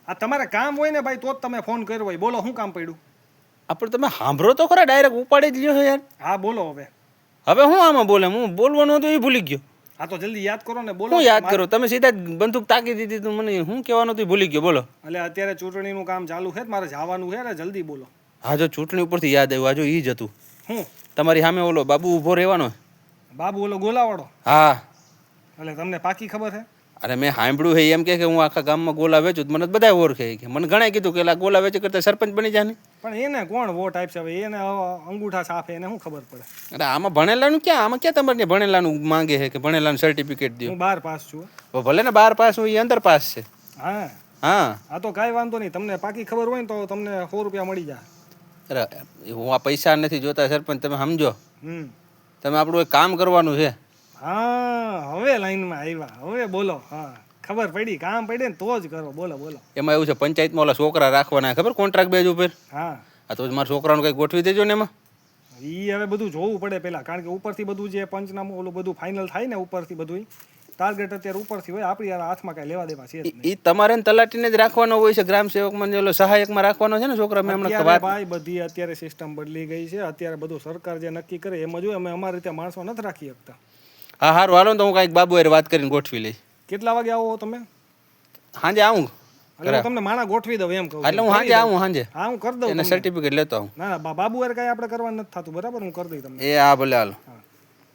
આ તમારે કામ હોય ને ભાઈ તો જ તમે ફોન કર્યો હોય. બોલો શું કામ પડ્યું? આપણે તમે સાંભળો તો ખરા, ડાયરેક્ટ ઉપાડી જ લ્યો છો યાર. હા બોલો હવે. હવે હું આમાં બોલે, હું બોલવાનું હતું એ ભૂલી ગયો. હા તો જલ્દી યાદ કરો ને. બોલો. હું યાદ કરો, તમે સીધા જ બંદૂક તાકી દીધી તો મને હું કહેવાનું હતું એ ભૂલી ગયો. બોલો. એટલે અત્યારે ચૂંટણીનું કામ ચાલુ છે, મારે જવાનું છે ને, જલ્દી બોલો. હા જો ચૂંટણી ઉપરથી યાદ આવ્યું, આ જો એ જ હતું. હું તમારી સામે ઓલો બાબુ ઊભો રહેવાનો. બાબુ ઓલો ગોલાવાળો? હા. એટલે તમને પાકી ખબર છે? અરે મેં સાંભળ્યું છે એમ કે હું આખા ગામમાં ગોલા વેચું, મને બધા ઓળખે કે મને ઘણા કીધું કે ગોલા વેચે કરતા સરપંચ બની જાય ને. પણ એને કોણ વોટ આપશે હવે? એને અંગૂઠા સાફે, એને શું ખબર પડે? અરે આમાં ભણેલાનું ક્યાં, આમાં ક્યાં તમારે ભણેલાનું માંગે છે કે ભણેલાનું સર્ટિફિકેટ દો? હું 12 પાસ છું. ભલે ને 12 પાસ હોય, એ અંદર પાસ છે. હા હા. હા તો કાંઈ વાંધો નહીં. તમને પાકી ખબર હોય ને તો તમને 100 રૂપિયા મળી જાય. અરે હું આ પૈસા નથી જોતા સરપંચ, તમે સમજો. તમે આપણું એક કામ કરવાનું છે. હા હવે લાઈનમાં આવ્યા, હવે બોલો. હા ખબર પડી, કામ પડે ને તો જ કરો. બોલો બોલો. એમાં એવું છે, પંચાયતમાં ઓલા છોકરા રાખવાના ખબર, કોન્ટ્રાક્ટ બેઝ ઉપર. હા તો મારા છોકરાનું કંઈક ગોઠવી દેજો ને એમાં. એ હવે બધું જોવું પડે પહેલાં, કારણ કે ઉપરથી બધું જે પંચનામું ઓલું બધું ફાઇનલ થાય ને, ઉપરથી બધું ટાર્ગેટ અત્યારે ઉપરથી હોય, આપણી હાથમાં કાંઈ લેવા દેવા છે જ નહીં. એ તમારે તલાટીને જ રાખવાનો હોય છે, ગ્રામ સેવકમાં ઓલો સહાયકમાં રાખવાનો છે ને છોકરા. મેં હમણાં વાત ભાઈ બધી અત્યારે સિસ્ટમ બદલી ગઈ છે. અત્યારે બધું સરકાર જે નક્કી કરે એમ જ હોય. અમે અમારી રીતે માણસો નથી રાખી શકતા. હા સારું, હાલો તો હું કાંઈક બાબુ હારે વાત કરીને ગોઠવી લઈશ. કેટલા વાગે આવો તમે? સાંજે આવું. એટલે હું તમને માણા ગોઠવી દઉં એમ કહું. એટલે હું સાંજે આવું, સાંજે. હા હું કરી દઉં. એને સર્ટિફિકેટ લેતો આવું. ના ના બાબુ યાર કાંઈ આપણે કરવાનું નથી થતું, બરાબર? હું કરી દઈ તમને. એ હા ભલે, હાલો. હા